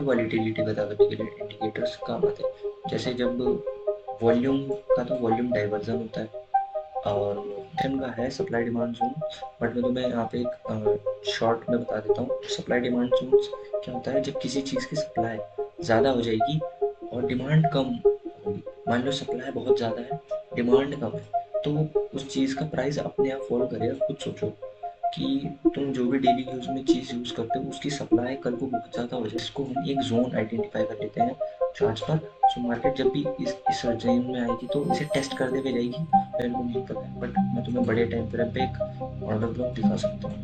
Volatility बता दो के लिए इंडिकेटर्स काम आते हैं। जैसे जब वॉल्यूम का तो वॉल्यूम डाइवर्जन होता है और मोशन का है सप्लाई डिमांड जोन। बट मैं तुम्हें यहाँ पे एक शॉर्ट में बता देता हूँ। सप्लाई डिमांड जोन्स क्या होता है, जब किसी चीज़ की सप्लाई ज़्यादा हो जाएगी और डिमांड कम होगी। मान लो सप्लाई बहुत ज़्यादा है, डिमांड कम है, तो उस चीज़ का प्राइस अपने आप फॉल करेगा। खुद सोचो कि तुम जो भी डेली यूज में चीज़ यूज़ करते हो उसकी सप्लाई कल को बहुत ज़्यादा हो जाए, इसको हम एक जोन आइडेंटिफाई कर लेते हैं चार्ट्स पर। सो मार्केट जब भी इस जोन में आएगी तो इसे टेस्ट करते हुए जाएगी। मेरे को नहीं पता है, बट मैं तुम्हें बड़े टाइम फ्रेम पे एक ऑर्डर ब्लॉक दिखा सकता हूँ।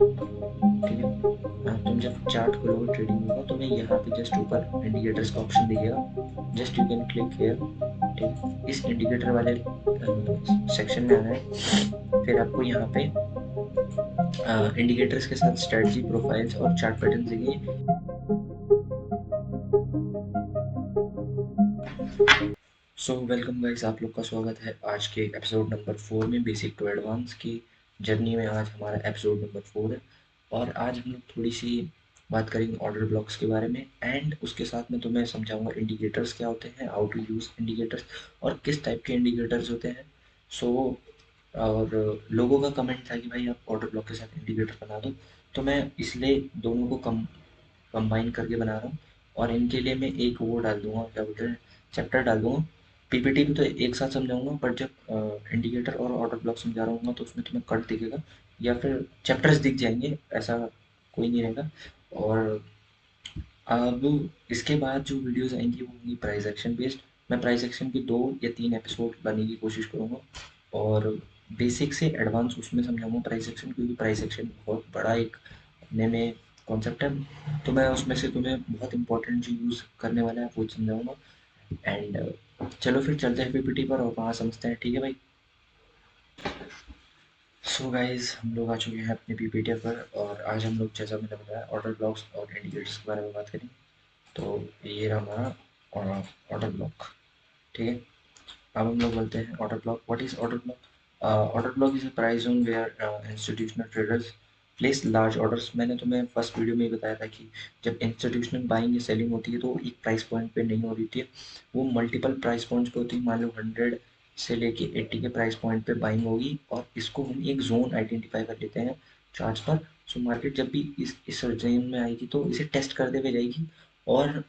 ठीक है, तुम जब चार्ट खोलोगे ट्रेडिंग होगा, तुम्हें यहाँ पे जस्ट ऊपर इंडिकेटर्स का ऑप्शन दिखेगा। Just you can click here. ठीक है, इस इंडिकेटर वाले सेक्शन में आना है। फिर आपको यहाँ पे इंडिकेटर्स के साथ स्ट्रेटजी प्रोफाइल्स और चार्ट पैटर्न दिखेंगे। सो वेलकम गाइस, आप लोग का स्वागत है आज के एपिसोड नंबर 4 में, बेसिक टू एडवांस की जर्नी में। आज हमारा एपिसोड नंबर 4 है और आज हम लोग थोड़ी सी बात करेंगे ऑर्डर ब्लॉक्स के बारे में, एंड उसके साथ में तुम्हें समझाऊंगा इंडिकेटर्स क्या होते हैं, हाउ टू यूज़ इंडिकेटर्स और किस टाइप के इंडिकेटर्स होते हैं। सो और लोगों का कमेंट था कि भाई आप ऑर्डर ब्लॉक के साथ इंडिकेटर बना दो, तो मैं इसलिए दोनों को कंबाइन करके बना रहा हूँ। और इनके लिए मैं एक वो डाल दूंगा, क्या बोलते हैं, चैप्टर डाल दूंगा। पीपीटी भी तो एक साथ समझाऊंगा, बट जब इंडिकेटर और ऑर्डर ब्लॉक समझा रहा हूँ तो उसमें तुम्हें कट दिखेगा या फिर चैप्टर्स दिख जाएंगे, ऐसा कोई नहीं रहेगा। और अब इसके बाद जो वीडियोस आएंगी वो होंगी प्राइस एक्शन बेस्ड। मैं प्राइस एक्शन की 2 या 3 एपिसोड बनाने की कोशिश करूँगा और बेसिक से एडवांस उसमें समझाऊंगा प्राइस एक्शन, क्योंकि प्राइस एक्शन बहुत बड़ा एक अपने में कॉन्सेप्ट है। तो मैं उसमें से तुम्हें बहुत इंपॉर्टेंट जो यूज़ करने वाला है वो समझाऊंगा। एंड चलो फिर चलते हैं पीपीटी पर और वहाँ समझते हैं, ठीक है भाई। सो गाइज, हम लोग आ चुके हैं अपने पीपीटी पर और आज हम लोग, जैसा मैंने बताया, ऑर्डर ब्लॉक्स और इंडिकेटर्स के बारे में बात करेंगे। तो ये रहा हमारा ऑर्डर ब्लॉक। ठीक है, अब हम लोग बोलते हैं order block. What is order block? Order block is a price zone where institutional traders place large orders. मैंने तुम्हें फर्स्ट वीडियो में ही बताया था कि जब इंस्टीट्यूशनल बाइंग या सेलिंग होती है तो एक प्राइस पॉइंट पे नहीं हो रही है, वो मल्टीपल प्राइस पॉइंट्स पे होती है। मान लो 100 से लेके 80 के प्राइस पॉइंट पे बाइंग होगी और इसको हम एक जोन आइडेंटिफाई कर लेते हैं चार्ट्स पर। सो मार्केट जब भी इस जोन में आएगी तो इसे टेस्ट करते हुए जाएगी। और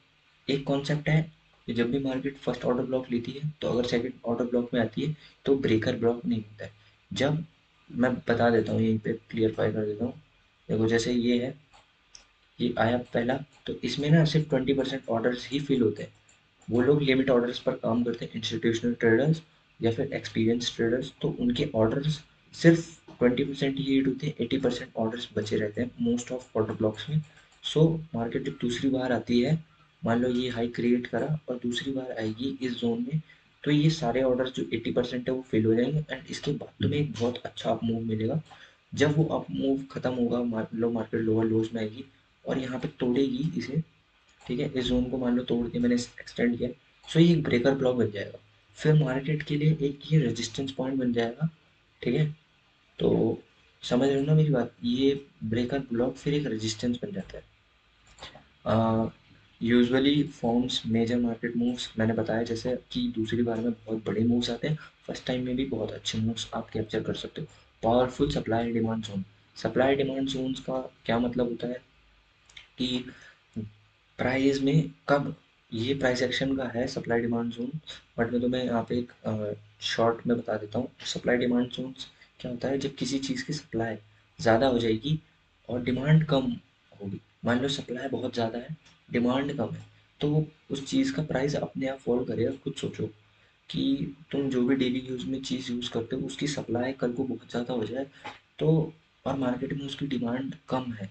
एक कॉन्सेप्ट है कि जब भी मार्केट फर्स्ट ऑर्डर ब्लॉक लेती है तो अगर सेकंड ऑर्डर ब्लॉक में आती है तो ब्रेकर ब्लॉक नहीं होता है। जब मैं बता देता हूँ, यहीं पे क्लियरफाई कर देता हूँ। देखो, जैसे ये है, ये आया पहला, तो इसमें ना सिर्फ 20% ऑर्डर्स ही फिल होते हैं। वो लोग लिमिट ऑर्डर्स पर काम करते हैं, इंस्टीट्यूशनल ट्रेडर्स या फिर एक्सपीरियंस ट्रेडर्स, तो उनके ऑर्डर्स सिर्फ 20% ही हिट होते हैं, 80% ऑर्डर्स बचे रहते हैं मोस्ट ऑफ ऑर्डर ब्लॉक्स में। सो मार्केट जब दूसरी बार आती है, मान लो ये हाई क्रिएट करा और दूसरी बार आएगी इस जोन में, तो ये सारे ऑर्डर जो 80% है वो फिल हो जाएंगे एंड इसके बाद तुम्हें एक बहुत अच्छा अप मूव मिलेगा। जब वो अप मूव खत्म होगा, मान लो मार्केट लोअर लोज में आएगी और यहाँ पे तोड़ेगी इसे। ठीक है, इस जोन को मान लो तोड़ के मैंने एक्सटेंड किया, सो ये एक ब्रेकर ब्लॉक बन जाएगा। फिर मार्केट के लिए एक ये रेजिस्टेंस पॉइंट बन जाएगा। ठीक है, तो समझ रहे हो ना मेरी बात, ये ब्रेकर ब्लॉक फिर एक रेजिस्टेंस बन जाता है। Usually forms major market moves. मैंने बताया जैसे कि दूसरी बार में बहुत बड़े मूव्स आते हैं, फर्स्ट टाइम में भी बहुत अच्छे मूव्स आप कैप्चर कर सकते हो। Powerful supply demand zone. Supply demand zones का क्या मतलब होता है कि प्राइस में कब, ये प्राइस एक्शन का है सप्लाई डिमांड जोन, बट मैं तुम्हें यहाँ पे एक शॉर्ट में बता देता हूँ। सप्लाई डिमांड जोन क्या होता है, जब किसी चीज़ की सप्लाई ज़्यादा हो जाएगी और डिमांड कम होगी। मान लो सप्लाई बहुत ज़्यादा है, डिमांड कम है, तो उस चीज़ का प्राइस अपने आप फॉल करेगा। खुद सोचो कि तुम जो भी डेली यूज़ में चीज़ यूज़ करते हो उसकी सप्लाई कल को बहुत ज़्यादा हो जाए, तो और मार्केट में उसकी डिमांड कम है,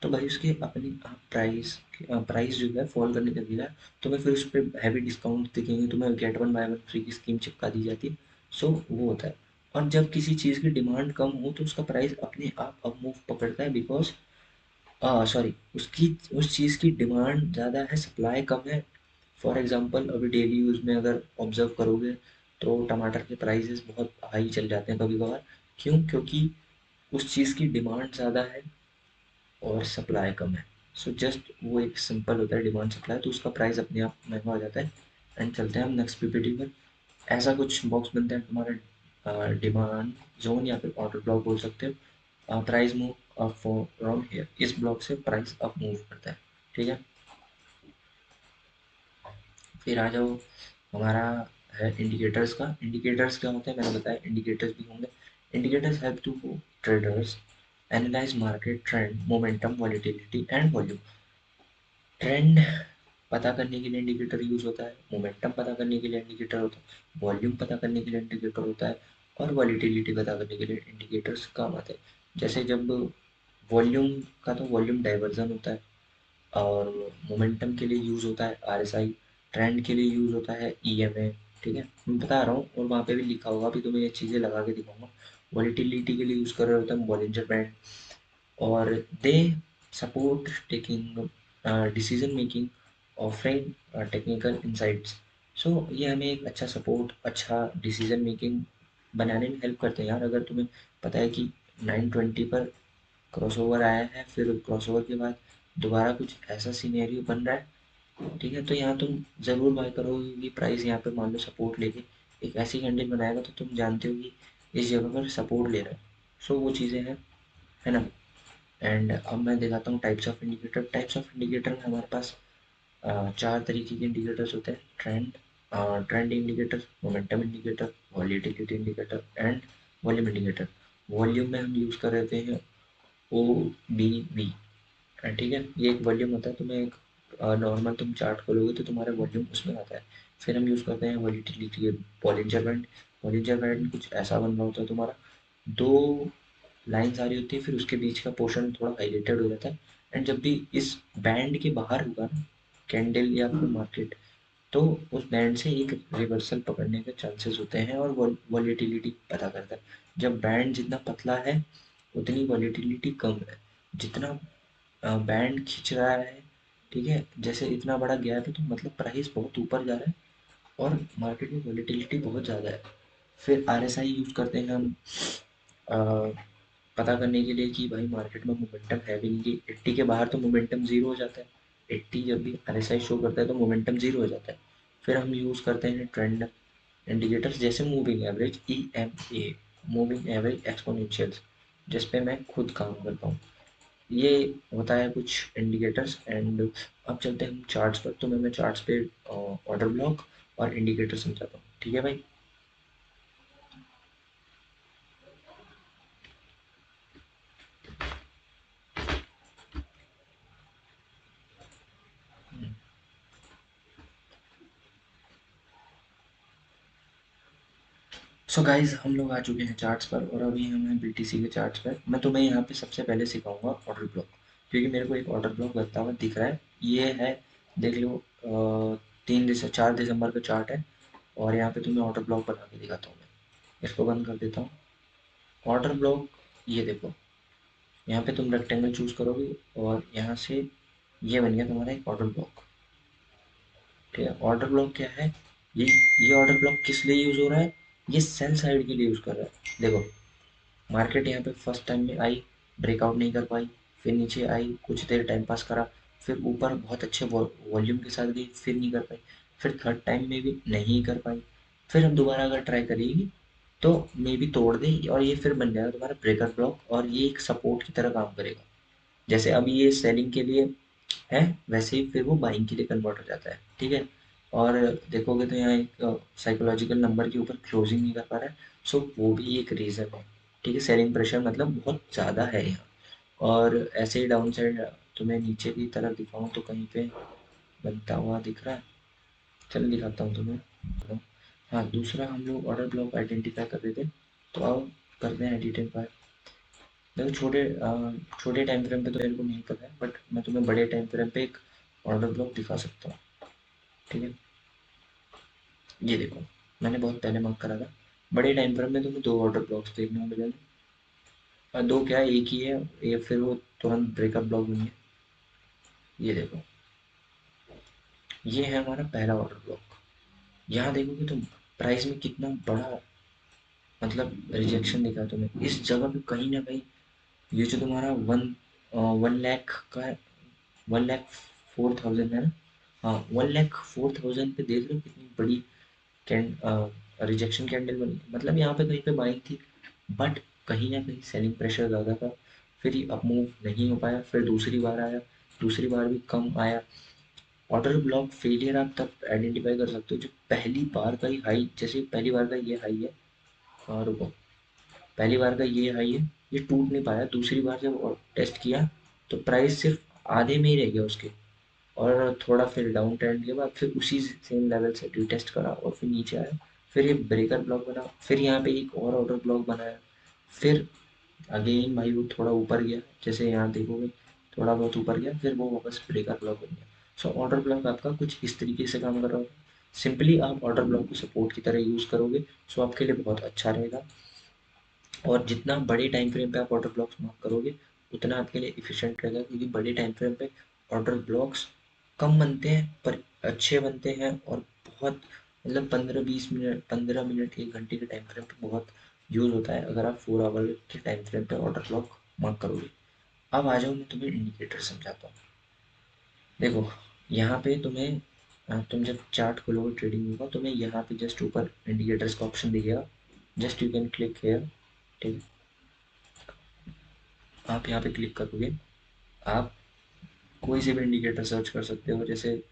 तो भाई उसके अपनी प्राइस जो है फॉल करने लगेगा। तुम्हें फिर उस पर हैवी डिस्काउंट दिखेंगे, तुम्हें get one by one free की स्कीम चिपका दी जाती है। सो वो होता है। और जब किसी चीज़ की डिमांड कम हो तो उसका प्राइस अपने आप अप मूव पकड़ता है, बिकॉज सॉरी, उसकी उस चीज़ की डिमांड ज़्यादा है, सप्लाई कम है। फॉर एग्जांपल अभी डेली यूज़ में अगर ऑब्जर्व करोगे तो टमाटर के प्राइसेस बहुत हाई चल जाते हैं कभी कभार। क्यों? क्योंकि उस चीज़ की डिमांड ज़्यादा है और सप्लाई कम है। सो जस्ट वो एक सिंपल होता है डिमांड सप्लाई, तो उसका प्राइस अपने आप महंगा हो जाता है। एंड चलते हैं हम नेक्स्ट पीपीटी पर। ऐसा कुछ बॉक्स बनता है तुम्हारा डिमांड जोन या फिर ऑर्डर ब्लॉक बोल सकते हो। Price move up from here, इस ब्लॉक से प्राइस अप मूव करता है, ठीक है। फिर आ जाओ, हमारा है इंडिकेटर्स का। इंडिकेटर्स क्या होते हैं मैंने बताया, इंडिकेटर्स भी होंगे। Indicators help to traders analyse market trend, momentum, volatility and volume. Trend पता करने के लिए इंडिकेटर यूज होता है, मोमेंटम पता करने के लिए इंडिकेटर होता है, वॉल्यूम पता करने के लिए इंडिकेटर होता है, और वॉलीटिलिटी पता करने के लिए इंडिकेटर्स काम आते हैं। जैसे जब वॉल्यूम का तो वॉल्यूम डाइवर्जन होता है, और मोमेंटम के लिए यूज़ होता है आरएसआई, ट्रेंड के लिए यूज़ होता है ईएमए। ठीक है, मैं बता रहा हूँ, और वहाँ पे भी लिखा होगा, अभी तो मैं ये चीज़ें लगा के दिखाऊंगा। वॉलीटिलिटी के लिए यूज़ कर रहे होते हैं बॉलिंजर बैंड, और they support taking decision making, offering technical insights. So ये हमें एक अच्छा सपोर्ट, अच्छा डिसीजन मेकिंग बनाने में हेल्प करते हैं यार। अगर तुम्हें पता है कि 920 पर क्रॉसओवर आया है, फिर क्रॉसओवर के बाद दोबारा कुछ ऐसा सिनेरियो बन रहा है, ठीक है, तो यहाँ तुम ज़रूर बाय करोगे, क्योंकि प्राइस यहाँ पे मान लो सपोर्ट लेके एक ऐसी कैंडल बनाएगा, तो तुम जानते हो कि इस जगह पर सपोर्ट ले रहा है। सो वो चीज़ें हैं, है ना। एंड अब मैं दिखाता हूँ types of indicator. Types of indicator में हमारे पास चार तरीके के इंडिकेटर्स होते हैं। Trend indicator, momentum indicator, volatility indicator and volume indicator. Volume में हम यूज़ कर रहे हैं ओ बी वी, ठीक है, ये एक वॉल्यूम होता है। तुम्हें एक नॉर्मल तुम चार्ट खोलोगे तो तुम्हारा वॉल्यूम उसमें आता है। फिर हम यूज़ करते हैं volatility, Bollinger band. Bollinger band कुछ ऐसा बन रहा होता है तुम्हारा, दो लाइन्स आ रही होती है, फिर उसके बीच का पोर्शन थोड़ा हाईलाइटेड हो जाता है। एंड जब भी इस बैंड के बाहर होगा ना कैंडल या फिर मार्केट, तो उस बैंड से एक रिवर्सल पकड़ने के चांसेस होते हैं, और वॉलीटिलिटी पता करता है। जब बैंड जितना पतला है उतनी वॉलीटिलिटी कम है। जितना बैंड खींच रहा है, ठीक है, जैसे इतना बड़ा गैप है, तो मतलब प्राइस बहुत ऊपर जा रहा है और मार्केट में वॉलीटिलिटी बहुत ज़्यादा है। फिर आरएसआई यूज़ करते हैं हम अ, पता करने के लिए कि भाई मार्केट में मोमेंटम है भी नहीं, कि 80 के बाहर तो मोमेंटम ज़ीरो हो जाता है। 80 जब भी आरएसआई शो करता है तो मोमेंटम ज़ीरो हो जाता है। फिर हम यूज़ करते हैं ट्रेंड इंडिकेटर्स, जैसे moving average, E M A, moving average exponentials, जिस पे मैं खुद काम करता हूँ। ये होता है कुछ इंडिकेटर्स। एंड अब चलते हैं हम चार्ट्स पर। तो मैं चार्ट्स पे ऑर्डर ब्लॉक और इंडिकेटर समझाता हूँ, ठीक है भाई। सो गाइज, हम लोग आ चुके हैं चार्ट्स पर, और अभी हम हैं बीटीसी के चार्ट्स पर। मैं तुम्हें यहाँ पे सबसे पहले सिखाऊंगा ऑर्डर ब्लॉक, क्योंकि मेरे को एक ऑर्डर ब्लॉक बनता हुआ दिख रहा है। ये है, देख लो, 4 दिसंबर का चार्ट है, और यहाँ पे तुम्हें ऑर्डर ब्लॉक बना के दिखाता हूँ मैं। इसको बंद कर देता हूँ। ऑर्डर ब्लॉक, ये देखो, यहाँ पे तुम रेक्टेंगल चूज करोगे, और यहाँ से ये बन गया तुम्हारा एक ऑर्डर ब्लॉक। ठीक है, ऑर्डर ब्लॉक क्या है, ये ऑर्डर ब्लॉक किस लिए यूज हो रहा है, ये सेल साइड के लिए यूज कर रहा है। देखो, मार्केट यहाँ पे फर्स्ट टाइम में आई, ब्रेकआउट नहीं कर पाई, फिर नीचे आई, कुछ देर टाइम पास करा, फिर ऊपर बहुत अच्छे वॉल्यूम के साथ गई, फिर नहीं कर पाई, फिर थर्ड टाइम में भी नहीं कर पाई, फिर हम दोबारा अगर ट्राई करेगी तो मे भी तोड़ दे, और ये फिर बन जाएगा तुम्हारा ब्रेकर ब्लॉक, और ये एक सपोर्ट की तरह काम करेगा। जैसे अभी ये सेलिंग के लिए है, वैसे ही फिर वो बाइंग के लिए कन्वर्ट हो जाता है, ठीक है। और देखोगे तो यहाँ एक साइकोलॉजिकल नंबर के ऊपर क्लोजिंग नहीं कर पा रहा है, सो वो भी एक रीज़न है, ठीक है। सेलिंग प्रेशर मतलब बहुत ज़्यादा है यहाँ। और ऐसे ही डाउन साइड तुम्हें नीचे की तरफ दिखाऊं तो कहीं पे बनता हुआ दिख रहा है, चल दिखाता हूँ तुम्हें। हाँ, दूसरा हम लोग ऑर्डर ब्लॉक आइडेंटिफाई कर रहे थे, तो अब करते हैं आइडेंटिफाई। देखो, छोटे टाइम फ्रेम पे तो मेरे को नहीं पता है, बट मैं तुम्हें बड़े टाइम फ्रेम पे एक ऑर्डर ब्लॉक दिखा सकता हूँ, ठीक है। ये देखो, मैंने बहुत पहले मार्क करा था। बड़े टाइम फ्रेम में तुम्हें दो ऑर्डर ब्लॉक्स देखने को मिलेंगे, और दो क्या, एक ही है, ये फिर वो तुरंत ब्रेकअप ब्लॉक नहीं है। ये देखो, ये है हमारा पहला ऑर्डर ब्लॉक। यहाँ देखोगे तुम, प्राइस में कितना बड़ा मतलब रिजेक्शन दिखा है तुम्हें इस जगह पे, कहीं ना कहीं। ये जो तुम्हारा 1 लाख का 1,04,000 है ना। हाँ, 1,04,000 पे देख रहे हो कितनी बड़ी कैंड रिजेक्शन कैंडल बनी। मतलब यहाँ पे कहीं पे बाइंग थी, बट कहीं ना कहीं सेलिंग प्रेशर ज़्यादा था, फिर ये अप मूव नहीं हो पाया, फिर दूसरी बार आया, दूसरी बार भी कम आया। ऑर्डर ब्लॉक फेलियर आप तब आइडेंटिफाई कर सकते हो जब पहली बार का ही हाई, जैसे पहली बार का ये हाई है, रुको, पहली बार का ये हाई है, ये टूट नहीं पाया, दूसरी बार जब टेस्ट किया तो प्राइस सिर्फ आधे में ही रह गया उसके, और थोड़ा फिर डाउन ट्रेंड के बाद फिर उसी सेम लेवल से रीटेस्ट करा और फिर नीचे आया, फिर ये ब्रेकर ब्लॉक बना, फिर यहाँ पे एक और ऑर्डर ब्लॉक बनाया, फिर अगेन भाई वो थोड़ा ऊपर गया, जैसे यहाँ देखोगे थोड़ा बहुत ऊपर गया, फिर वो वापस ब्रेकर ब्लॉक बन गया। सो ऑर्डर ब्लॉक आपका कुछ इस तरीके से काम कर रहा होगा। सिंपली आप ऑर्डर ब्लॉक को सपोर्ट की तरह यूज़ करोगे, सो आपके लिए बहुत अच्छा रहेगा। और जितना बड़े टाइम फ्रेम पे आप ऑर्डर ब्लॉक्स मार्क करोगे, उतना आपके लिए इफिशिएंट रहेगा, क्योंकि बड़े टाइम फ्रेम पे ऑर्डर ब्लॉक्स कम बनते हैं पर अच्छे बनते हैं, और बहुत मतलब 15-20 मिनट, 15 मिनट 1 घंटे के टाइम फ्रेम पे बहुत यूज़ होता है, अगर आप 4 आवर के टाइम फ्रेम पे ऑर्डर ब्लॉक मार्क करोगे। अब आ जाओ, मैं तुम्हें इंडिकेटर समझाता हूँ। देखो, यहाँ पे तुम्हें तुम जब चार्ट खोलोगे ट्रेडिंग होगा, तुम्हें यहाँ पे जस्ट ऊपर इंडिकेटर्स का ऑप्शन दिखेगा, just you can click here. ठीक है, आप यहाँ पे क्लिक करोगे, आप कोई से भी इंडिकेटर सर्च कर सकते हो। जैसे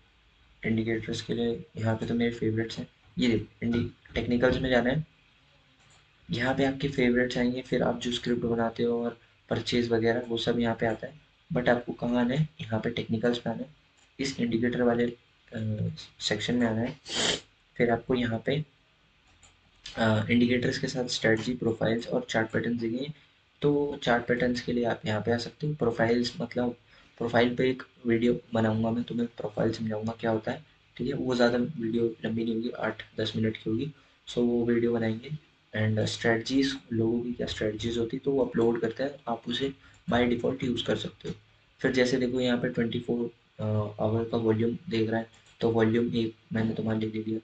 इंडिकेटर्स के लिए यहाँ पे तो मेरे फेवरेट्स हैं, ये देखो, टेक्निकल्स में जाना है, यहाँ पे आपके फेवरेट्स आएंगे, फिर आप जो स्क्रिप्ट बनाते हो और परचेज वगैरह वो सब यहाँ पे आता है। बट आपको कहाँ आना है, यहाँ पे टेक्निकल्स पे आना है, इस इंडिकेटर वाले सेक्शन में आना है। फिर आपको यहाँ पे इंडिकेटर्स के साथ स्ट्रेटजी, प्रोफाइल्स और चार्ट पैटर्न दिखेंगे। तो चार्ट पैटर्न्स के लिए आप यहाँ पे आ सकते हो। प्रोफाइल्स मतलब प्रोफाइल पे एक वीडियो बनाऊंगा, मैं तुम्हें प्रोफाइल समझाऊंगा क्या होता है। ठीक है, वो ज़्यादा वीडियो लंबी नहीं होगी, 8-10 मिनट की होगी, सो वो वीडियो बनाएंगे। एंड स्ट्रेटजीज, लोगों की क्या स्ट्रेटजीज होती है तो वो अपलोड करते हैं, आप उसे बाय डिफ़ॉल्ट यूज़ कर सकते हो। फिर जैसे देखो यहाँ पे 24 आवर का वॉल्यूम देख रहा है, तो वॉल्यूम एक मैंने तुम्हारे लिए दे दिया,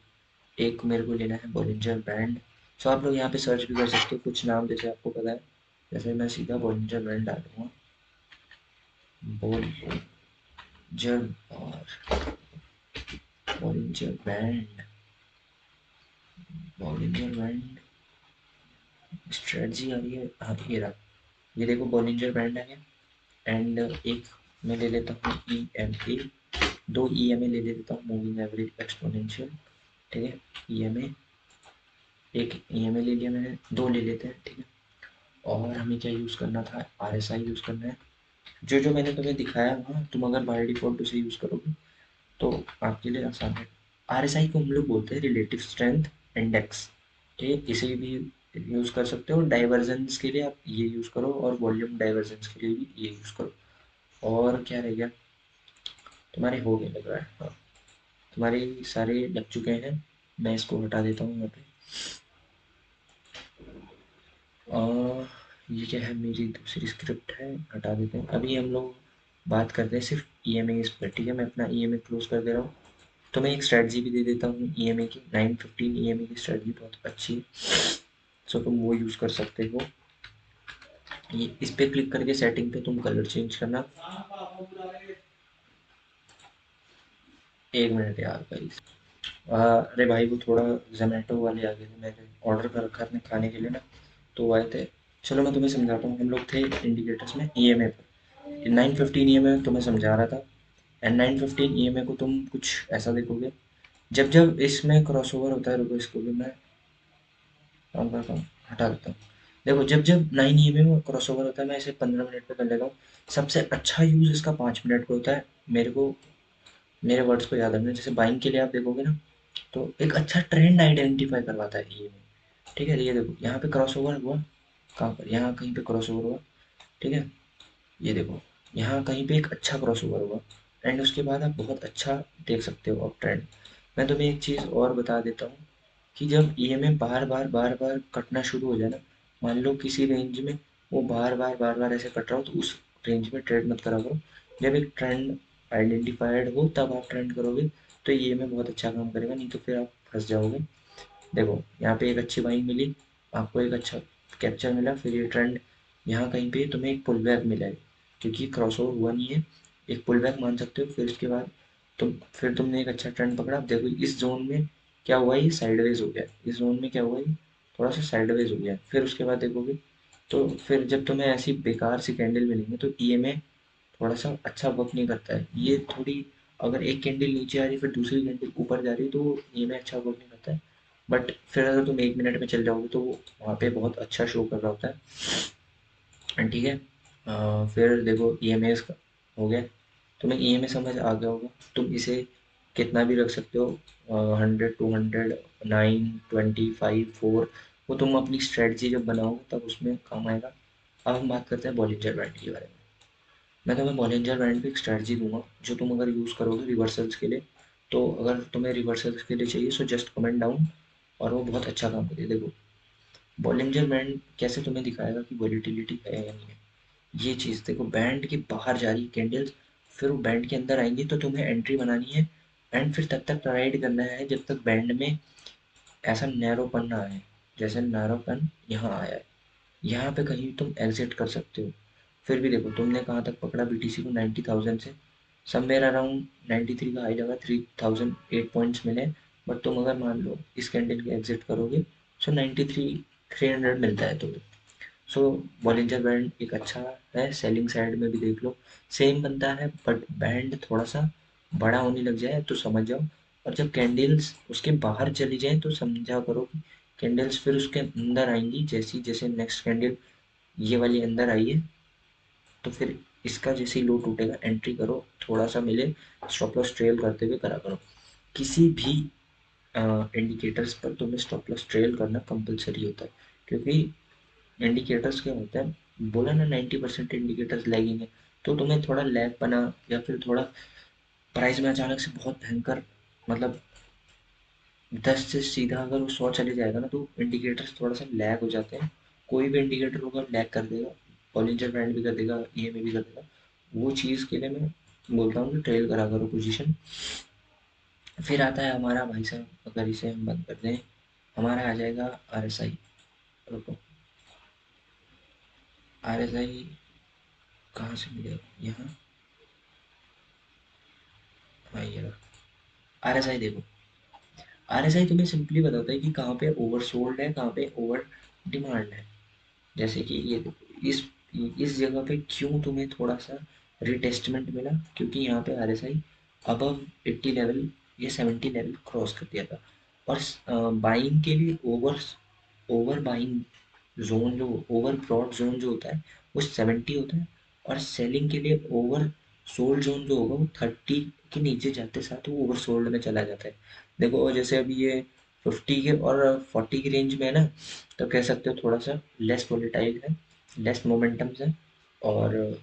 एक मेरे को लेना है बॉलिंजर बैंड। सो आप लोग यहाँ पे सर्च भी कर सकते हो कुछ नाम जैसे आपको पता है, जैसे मैं सीधा बॉलिंजर बैंड डालूंगा, बॉलिंजर और Bollinger band, Bollinger band strategy आ रही है, हाँ ये रहा, ये देखो बॉलिंजर बैंड आ गया। एंड एक मैं ले लेता हूँ ई एम ए, 2 EMA ले लेता हूँ, मूविंग एवरेज एक्सपोनेंशियल। ठीक है, EMA, एक EMA ले लिया मैंने, दो ले लेते हैं। ठीक है, और हमें क्या यूज़ करना था, RSI यूज़ करना है। जो जो मैंने तुम्हें दिखाया वहाँ, तुम अगर बाय डिफ़ॉल्ट उसे यूज़ करोगे तो आपके लिए आसान है। RSI को हम लोग बोलते हैं रिलेटिव स्ट्रेंथ इंडेक्स। ठीक है, इसे भी यूज़ कर सकते हो। डाइवर्जेंस के लिए आप ये यूज़ करो, और वॉल्यूम डाइवर्जेंस के लिए भी ये यूज़ करो। और क्या रह गया, तुम्हारे हो गए लग रहा है, हाँ तुम्हारे सारे लग चुके हैं। मैं इसको हटा देता हूँ यहाँ पे। और ये क्या है, मेरी दूसरी स्क्रिप्ट है, हटा देते हैं। अभी हम लोग बात करते हैं सिर्फ EMA इस पर। ठीक है, मैं अपना EMA क्लोज कर दे रहा हूँ। तो मैं एक स्ट्रेटजी भी दे देता हूँ EMA की, 915 EMA की स्ट्रेटजी बहुत अच्छी है, सो तुम वो यूज़ कर सकते हो। ये इस पर क्लिक करके सेटिंग पे तुम कलर चेंज करना। 1 मिनट यार भाई, अरे भाई वो थोड़ा जोमेटो वाले आ गए थे, मैंने ऑर्डर कर रखा अपने खाने के लिए ना, तो वो आए थे। चलो मैं तुम्हें समझाता हूँ, हम लोग थे इंडिकेटर्स में EMA पर, 915 EMA तो मैं समझा रहा था। एंड 915 EMA को तुम कुछ ऐसा देखोगे, जब जब इसमें क्रॉसओवर होता है, रुको इसको भी मैं काम करता हूँ, हटा देता हूँ। देखो, जब जब 9 EMA में क्रॉसओवर होता है, मैं इसे 15 मिनट पे कर लेता हूँ। सबसे अच्छा यूज़ इसका 5 मिनट पे होता है, मेरे को मेरे वर्ड्स को याद रखना। जैसे बाइंग के लिए आप देखोगे ना, तो एक अच्छा ट्रेंड आइडेंटिफाई करवाता है EMA। ठीक है, ये देखो यहाँ पे क्रॉसओवर हुआ, कहाँ पर, यहाँ कहीं पे क्रॉसओवर हुआ। ठीक है, ये देखो यहाँ कहीं पे एक अच्छा क्रॉसओवर हुआ, एंड उसके बाद आप बहुत अच्छा देख सकते हो अब ट्रेंड। मैं तुम्हें एक चीज़ और बता देता हूँ कि जब EMA बार बार कटना शुरू हो जाए ना, मान लो किसी रेंज में वो बार बार ऐसे कट रहा हो, तो उस रेंज में ट्रेड मत करा करो। जब एक ट्रेंड आइडेंटिफाइड हो तब आप ट्रेंड करोगे, तो EMA बहुत अच्छा काम करेगा, नहीं तो फिर आप फंस जाओगे। देखो यहाँ पे एक अच्छी बाइंग मिली, आपको एक अच्छा कैप्चर मिला, फिर ये ट्रेंड यहाँ कहीं पे तुम्हें एक पुल बैक मिला है, क्योंकि क्रॉसओवर हुआ नहीं है, एक पुल बैक मान सकते हो। फिर उसके बाद फिर तुमने एक अच्छा ट्रेंड पकड़ा। अब देखो इस जोन में क्या हुआ, ये साइडवेज हो गया। इस जोन में क्या हुआ, ये थोड़ा सा साइडवेज हो गया। फिर उसके बाद देखोगे तो फिर जब तुम्हें ऐसी बेकार सी कैंडल मिलेंगे तो ईएमए थोड़ा सा अच्छा वर्क नहीं करता है। ये थोड़ी, अगर एक कैंडल नीचे आ रही है फिर दूसरी कैंडल ऊपर जा रही है तो ईएमए अच्छा वर्क नहीं करता है। बट फिर अगर तुम 1 मिनट में चल जाओगे तो वहाँ पे बहुत अच्छा शो कर रहा होता है। ठीक है। फिर देखो ई एम का हो गया। तुम्हें ई एम समझ आ गया होगा। तुम इसे कितना भी रख सकते हो, 100, 200, 9, 25, 4। वो तुम अपनी स्ट्रेटजी जब बनाओगे तब उसमें काम आएगा। अब हम बात करते हैं बॉलिंजर बैंड के बारे में। मैं तुम्हें बॉलिंजर बैंड की एक स्ट्रेटजी दूंगा जो तुम अगर यूज़ करोगे रिवर्सल्स के लिए। तो अगर तुम्हें रिवर्सल्स के लिए चाहिए सो जस्ट कमेंट डाउन, और वो बहुत अच्छा काम करेगी। देखो बॉलिंजर बैंड कैसे तुम्हें दिखाएगा कि वॉलीटिलिटी है या नहीं है। ये चीज़ देखो, बैंड के बाहर जा रही कैंडल्स, फिर वो बैंड के अंदर आएंगी तो तुम्हें एंट्री बनानी है। एंड फिर तब तक राइड करना है जब तक बैंड में ऐसा नैरोपन ना आए। जैसे नैरोपन यहाँ आया है, यहाँ पे कहीं तुम एग्जिट कर सकते हो। फिर भी देखो तुमने कहाँ तक पकड़ा बीटीसी को, 90,000 से समवेयर अराउंड 93 का हाई लगा, 3008 पॉइंट्स मिले। बट तुम अगर मान लो इस कैंडल के एग्जिट करोगे सो 93 300 मिलता है तुम्हें। सो बॉलिंजर बैंड एक अच्छा है। सेलिंग साइड में भी देख लो सेम बनता है, बट बैंड थोड़ा सा बड़ा होने लग जाए तो समझ जाओ। और जब कैंडल्स उसके बाहर चली जाए तो समझा करो कि कैंडल्स फिर उसके अंदर आएंगी। जैसी जैसे नेक्स्ट कैंडल ये वाली अंदर आई है तो फिर इसका जैसे ही लो टूटेगा एंट्री करो, थोड़ा सा मिले स्टॉप लॉस ट्रेल करते हुए करा करो। किसी भी इंडिकेटर्स पर तुम्हें स्टॉप लॉस ट्रेल करना कंपलसरी होता है, क्योंकि इंडिकेटर्स क्या होता है, बोला ना 90% इंडिकेटर्स लैगिंग है। तो तुम्हें थोड़ा लैग बना या फिर थोड़ा प्राइस में अचानक से बहुत भयंकर, मतलब 10 से सीधा अगर वो 100 चले जाएगा ना तो इंडिकेटर्स थोड़ा सा लैग हो जाते हैं। कोई भी इंडिकेटर होगा लैग कर देगा, बॉलिंजर बैंड भी कर देगा, ईएमए भी कर देगा। वो चीज़ के लिए मैं बोलता हूँ कि ट्रेल करा करो पोजीशन। फिर आता है हमारा भाई साहब, अगर इसे हम बंद कर दें, हमारा आ जाएगा आर एस आई। रुको, आर एस आई कहाँ से मिलेगा, यहाँ। हाँ ये आर एस आई देखो, आर एस आई तुम्हें सिंपली बताता है कि कहाँ पे ओवर सोल्ड है, कहाँ पे ओवर डिमांड है। जैसे कि ये देखो इस जगह पे क्यों तुम्हें थोड़ा सा रिटेस्टमेंट मिला, क्योंकि यहाँ पे R S I above 80 level या 70 लेवल क्रॉस कर दिया था। और बाइंग के लिए ओवर ओवर बाइंग जोन, जो ओवर ब्रॉड जोन जो होता है वो 70 होता है। और सेलिंग के लिए ओवर सोल्ड जोन जो होगा वो 30 के नीचे जाते साथ वो ओवर सोल्ड में चला जाता है। देखो जैसे अभी ये 50 के और 40 की रेंज में है ना, तो कह सकते हो थोड़ा सा लेस वोलेटाइल है, लेस मोमेंटम्स है। और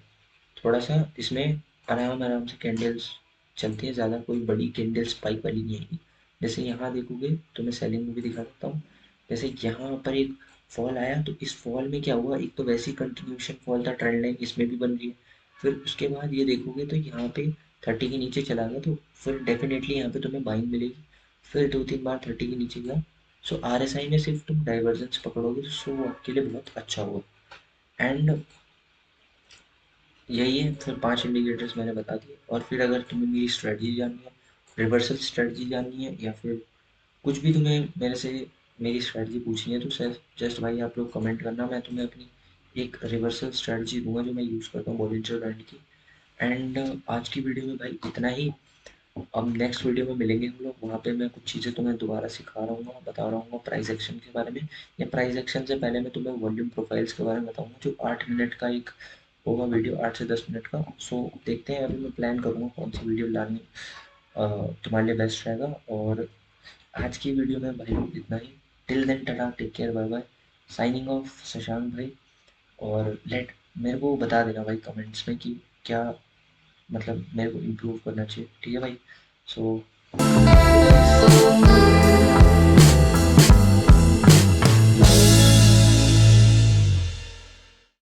थोड़ा सा इसमें आराम आराम से कैंडल्स चलती हैं, ज़्यादा कोई बड़ी कैंडल स्पाइक वाली नहीं आएगी। जैसे यहाँ देखोगे तो मैं सेलिंग में भी दिखा सकता हूँ। जैसे यहाँ पर एक फॉल आया तो इस फॉल में क्या हुआ, एक तो वैसे ही कंटिन्यूशन फॉल था, ट्रेंड लाइन इसमें भी बन रही है। फिर उसके बाद ये देखोगे तो यहाँ पे 30 के नीचे चला गया तो फिर डेफिनेटली यहाँ पे तुम्हें बाइंग मिलेगी। फिर 2-3 बार 30 के नीचे गया। सो आर एस आई में सिर्फ तुम डाइवर्जेंस पकड़ोगे तो सो वो आपके लिए बहुत अच्छा होगा। एंड यही है, फिर 5 इंडिकेटर्स मैंने बता दिए। और फिर अगर तुम्हें मेरी स्ट्रेटजी जाननी है, रिवर्सल स्ट्रेटजी जाननी है, या फिर कुछ भी तुम्हें मेरे से मेरी स्ट्रेटजी पूछनी है तो सर जस्ट भाई आप लोग कमेंट करना, मैं तुम्हें अपनी एक रिवर्सल स्ट्रेटजी दूंगा जो मैं यूज़ करता हूँ बॉलिंजर बैंड की। एंड आज की वीडियो में भाई इतना ही। अब नेक्स्ट वीडियो में मिलेंगे हम लोग, वहाँ पे मैं कुछ चीज़ें तुम्हें दोबारा सिखा रहा हूँ, बता रहा हूँ प्राइस एक्शन के बारे में। या प्राइस एक्शन से पहले मैं तुम्हें वॉल्यूम प्रोफाइल्स के बारे में बताऊँगा, जो 8 मिनट का एक होगा वीडियो, 8 से 10 मिनट का। सो देखते हैं, अभी मैं प्लान करूँगा कौन सी वीडियो लानी तुम्हारे लिए बेस्ट रहेगा। और आज की वीडियो में भाई इतना ही। Till then tata, take care, bye bye, signing off Shashank भाई। और लेट मेरे को बता देना भाई कमेंट्स में कि क्या मतलब मेरे को इम्प्रूव करना चाहिए, ठीक है भाई। सो